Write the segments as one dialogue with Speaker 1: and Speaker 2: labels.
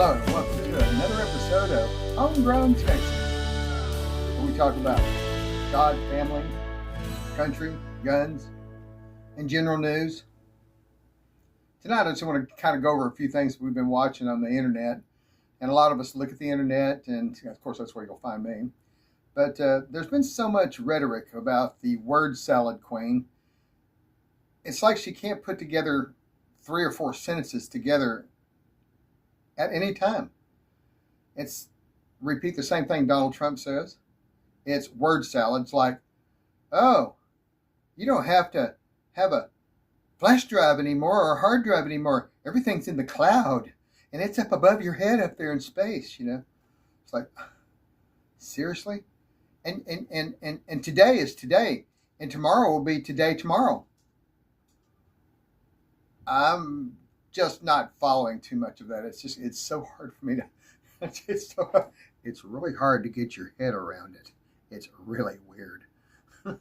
Speaker 1: Hello and welcome to another episode of Homegrown Texas, where we talk about God, family, country, guns, and general news. Tonight I just want to kind of go over a few things we've been watching on the internet. And a lot of us look at the internet, and of course that's where you'll find me. But there's been so much rhetoric about the word salad queen. It's like she can't put together 3 or 4 sentences together at any time. It's repeat the same thing Donald Trump says. It's word salad. It's like, oh, you don't have to have a flash drive anymore or a hard drive anymore. Everything's in the cloud and it's up above your head up there in space, you know. It's like, seriously? And today is today, and tomorrow will be today tomorrow. I'm just not following too much of that. It's so hard for me to, it's really hard to get your head around it. It's really weird. But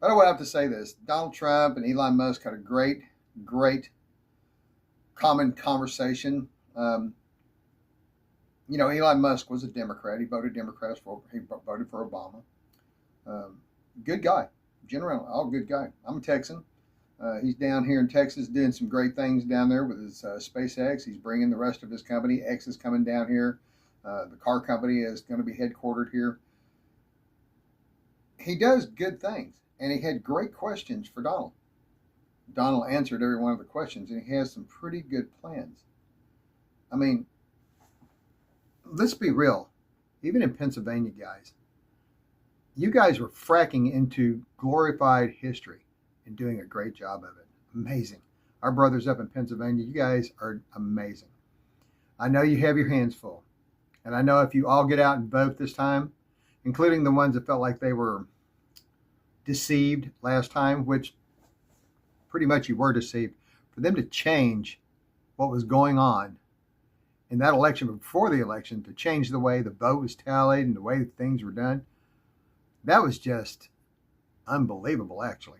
Speaker 1: I will have to say this. Donald Trump and Elon Musk had a great common conversation. Elon Musk was a Democrat. He voted Democrats he voted for Obama. Good guy. General, all good guy. I'm a Texan. He's down here in Texas doing some great things down there with his SpaceX. He's bringing the rest of his company. X is coming down here. The car company is going to be headquartered here. He does good things, and he had great questions for Donald. Donald answered every one of the questions, and he has some pretty good plans. I mean, let's be real. Even in Pennsylvania, guys, you guys were fracking into glorified history and doing a great job of it. Amazing. Our brothers up in Pennsylvania, you guys are amazing. I know you have your hands full. And I know if you all get out and vote this time, including the ones that felt like they were deceived last time, which pretty much you were deceived, for them to change what was going on in that election, before the election, to change the way the vote was tallied and the way things were done, that was just unbelievable, actually.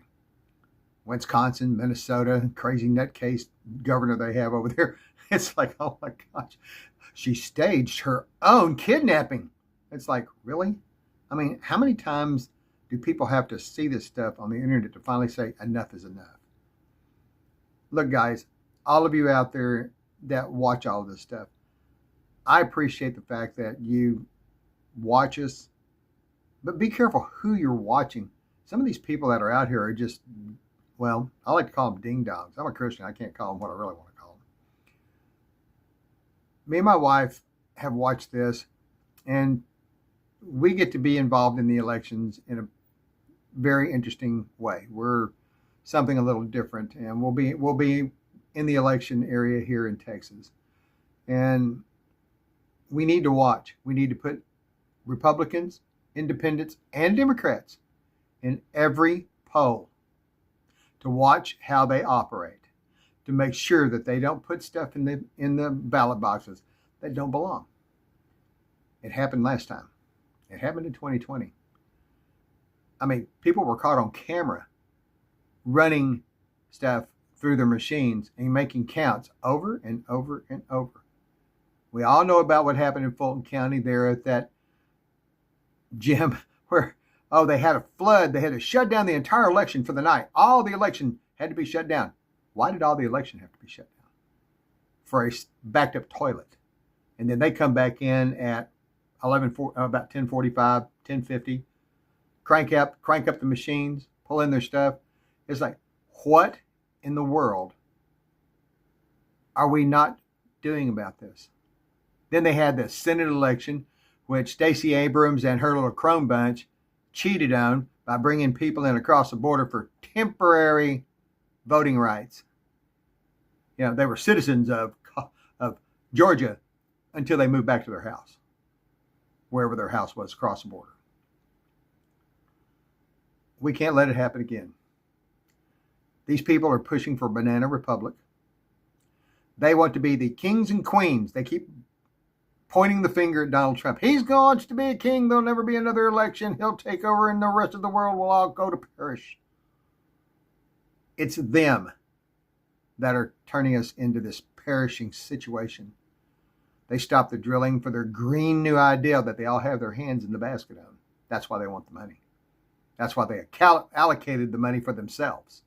Speaker 1: Wisconsin, Minnesota, crazy nutcase governor they have over there. It's like, oh my gosh, she staged her own kidnapping. It's like, really? I mean, how many times do people have to see this stuff on the internet to finally say enough is enough? Look, guys, all of you out there that watch all of this stuff, I appreciate the fact that you watch us, but be careful who you're watching. Some of these people that are out here are just, well, I like to call them ding-dongs. I'm a Christian. I can't call them what I really want to call them. Me and my wife have watched this, and we get to be involved in the elections in a very interesting way. We're something a little different, and we'll be in the election area here in Texas. And we need to watch. We need to put Republicans, independents, and Democrats in every poll, to watch how they operate, to make sure that they don't put stuff in the ballot boxes that don't belong. It happened last time. It happened in 2020. I mean, people were caught on camera running stuff through their machines and making counts over and over and over. We all know about what happened in Fulton County there at that gym where, oh, they had a flood. They had to shut down the entire election for the night. All the election had to be shut down. Why did all the election have to be shut down? For a backed up toilet. And then they come back in at about 10:45, 10:50, crank up the machines, pull in their stuff. It's like, what in the world are we not doing about this? Then they had the Senate election, which Stacey Abrams and her little Chrome bunch cheated on by bringing people in across the border for temporary voting rights. You know, they were citizens of Georgia until they moved back to their house, wherever their house was across the border. We can't let it happen again. These people are pushing for Banana Republic. They want to be the kings and queens. They keep pointing the finger at Donald Trump. He's going to be a king. There'll never be another election. He'll take over and the rest of the world will all go to perish. It's them that are turning us into this perishing situation. They stopped the drilling for their green new idea that they all have their hands in the basket on. That's why they want the money. That's why they allocated the money for themselves.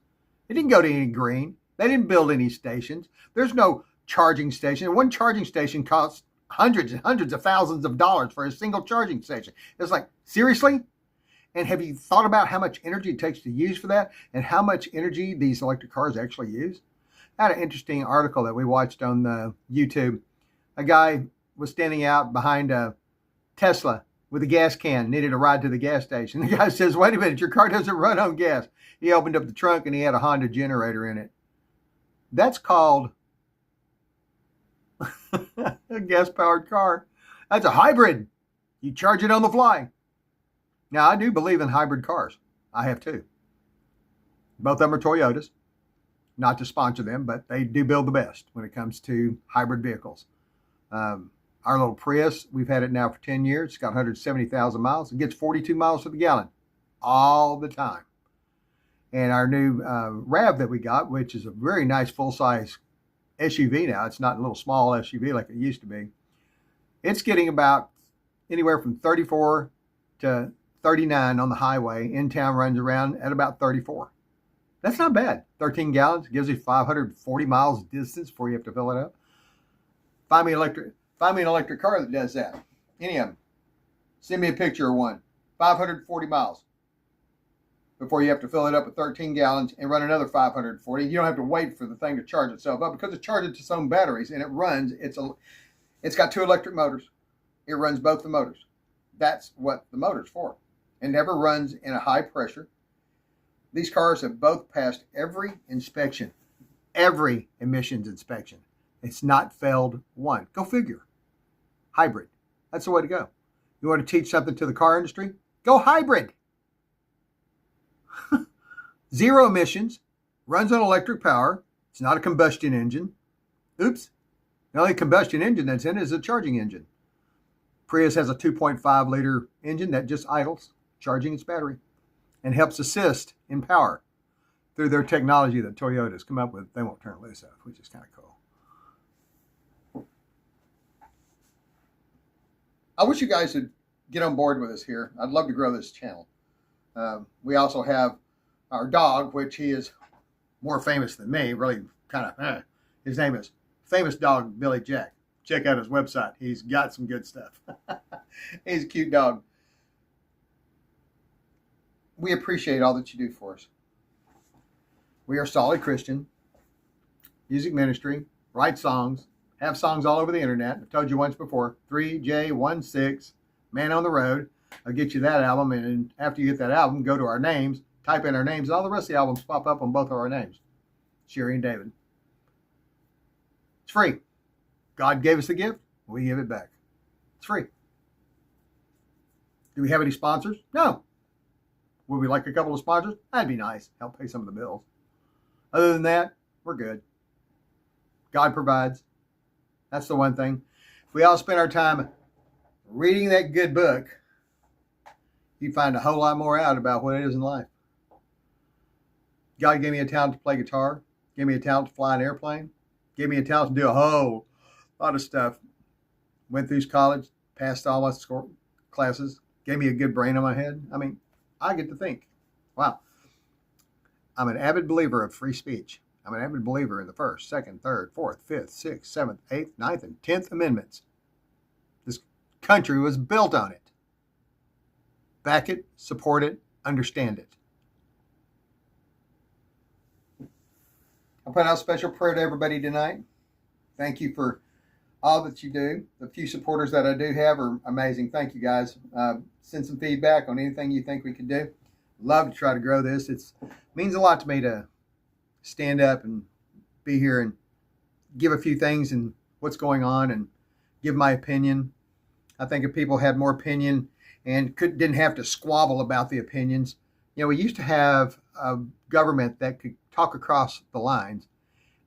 Speaker 1: It didn't go to any green. They didn't build any stations. There's no charging station. One charging station costs hundreds and hundreds of thousands of dollars for a single charging station. It's like, seriously? And have you thought about how much energy it takes to use for that and how much energy these electric cars actually use? I had an interesting article that we watched on the YouTube. A guy was standing out behind a Tesla with a gas can, needed a ride to the gas station. The guy says, wait a minute, your car doesn't run on gas. He opened up the trunk and he had a Honda generator in it. That's called a gas-powered car. That's a hybrid. You charge it on the fly. Now, I do believe in hybrid cars. I have two. Both of them are Toyotas. Not to sponsor them, but they do build the best when it comes to hybrid vehicles. Our little Prius, we've had it now for 10 years. It's got 170,000 miles. It gets 42 miles to the gallon all the time. And our new RAV that we got, which is a very nice full-size SUV now. It's not a little small SUV like it used to be. It's getting about anywhere from 34 to 39 on the highway. In town runs around at about 34. That's not bad. 13 gallons gives you 540 miles distance before you have to fill it up. Find me an electric car that does that. Any of them. Send me a picture of one. 540 miles before you have to fill it up with 13 gallons and run another 540. You don't have to wait for the thing to charge itself up because it's charged to its own batteries and it runs. It's got two electric motors. It runs both the motors. That's what the motor's for. It never runs in a high pressure. These cars have both passed every inspection, every emissions inspection. It's not failed one. Go figure. Hybrid. That's the way to go. You want to teach something to the car industry? Go hybrid. Zero emissions. Runs on electric power. It's not a combustion engine. Oops. The only combustion engine that's in it is a charging engine. Prius has a 2.5 liter engine that just idles, charging its battery, and helps assist in power through their technology that Toyota's come up with. They won't turn loose of, which is kind of cool. I wish you guys would get on board with us here. I'd love to grow this channel. We also have our dog, which he is more famous than me, really kind of, his name is Famous Dog Billy Jack. Check out his website. He's got some good stuff. He's a cute dog. We appreciate all that you do for us. We are solid Christian, music ministry, write songs, have songs all over the internet. I've told you once before, 3J16, Man on the Road. I'll get you that album, and after you get that album, go to our names, type in our names, and all the rest of the albums pop up on both of our names, Sherry and David. It's free. God gave us the gift, we give it back. It's free. Do we have any sponsors? No. Would we like a couple of sponsors? That'd be nice. Help pay some of the bills. Other than that, we're good. God provides. That's the one thing. If we all spend our time reading that good book, you find a whole lot more out about what it is in life. God gave me a talent to play guitar, gave me a talent to fly an airplane, gave me a talent to do a whole lot of stuff. Went through college, passed all my classes, gave me a good brain on my head. I mean, I get to think. Wow. I'm an avid believer of free speech. I'm an avid believer in the First, Second, Third, Fourth, Fifth, Sixth, Seventh, Eighth, Ninth, and 10th Amendments. This country was built on it. Back it, support it, understand it. I'll put out a special prayer to everybody tonight. Thank you for all that you do. The few supporters that I do have are amazing. Thank you, guys. Send some feedback on anything you think we could do. Love to try to grow this. It means a lot to me to stand up and be here and give a few things and what's going on and give my opinion. I think if people had more opinion and didn't have to squabble about the opinions. You know, we used to have a government that could talk across the lines,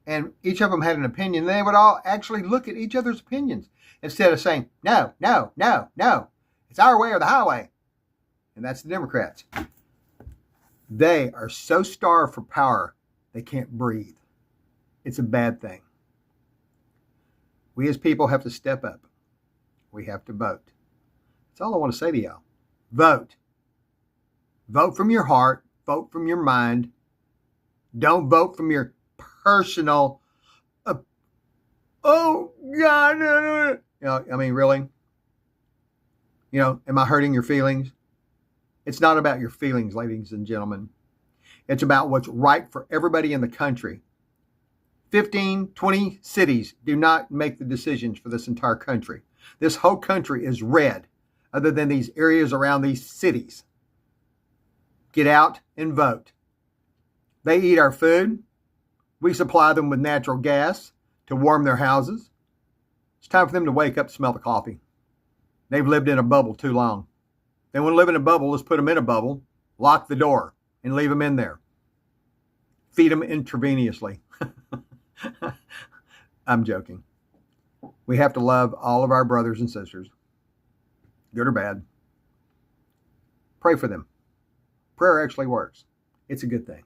Speaker 1: and each of them had an opinion. They would all actually look at each other's opinions instead of saying, no, no, no, no. It's our way or the highway. And that's the Democrats. They are so starved for power, they can't breathe. It's a bad thing. We as people have to step up. we have to vote. That's all I want to say to y'all. Vote. Vote from your heart. Vote from your mind. Don't vote from your personal, oh, God. I mean, really? Am I hurting your feelings? It's not about your feelings, ladies and gentlemen. It's about what's right for everybody in the country. 15, 20 cities do not make the decisions for this entire country. This whole country is red, other than these areas around these cities. Get out and vote. They eat our food. We supply them with natural gas to warm their houses. It's time for them to wake up and smell the coffee. They've lived in a bubble too long. They want to live in a bubble. Let's put them in a bubble, lock the door, and leave them in there. Feed them intravenously. I'm joking. We have to love all of our brothers and sisters, good or bad. Pray for them. Prayer actually works. It's a good thing.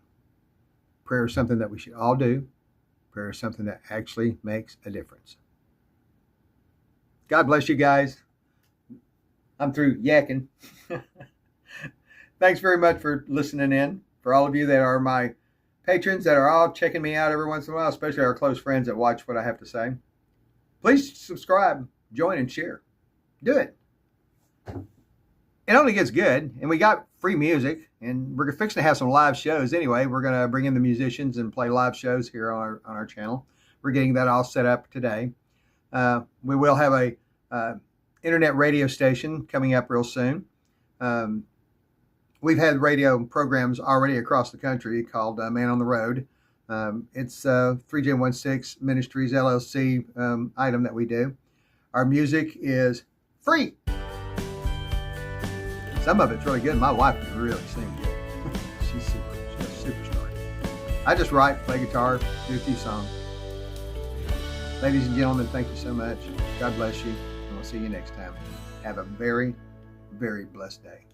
Speaker 1: Prayer is something that we should all do. Prayer is something that actually makes a difference. God bless you guys. I'm through yakking. Thanks very much for listening in. For all of you that are my patrons that are all checking me out every once in a while, especially our close friends that watch what I have to say, please subscribe, join, and share. Do it. It only gets good, and we got free music, and we're fixing to have some live shows anyway. We're going to bring in the musicians and play live shows here on our channel. We're getting that all set up today. We will have a internet radio station coming up real soon. We've had radio programs already across the country called Man on the Road. It's 3J16 Ministries LLC item that we do. Our music is free. Some of it's really good. My wife can really sing good. She's a superstar. I just write, play guitar, do a few songs. Ladies and gentlemen, thank you so much. God bless you. And we'll see you next time. Have a very, very blessed day.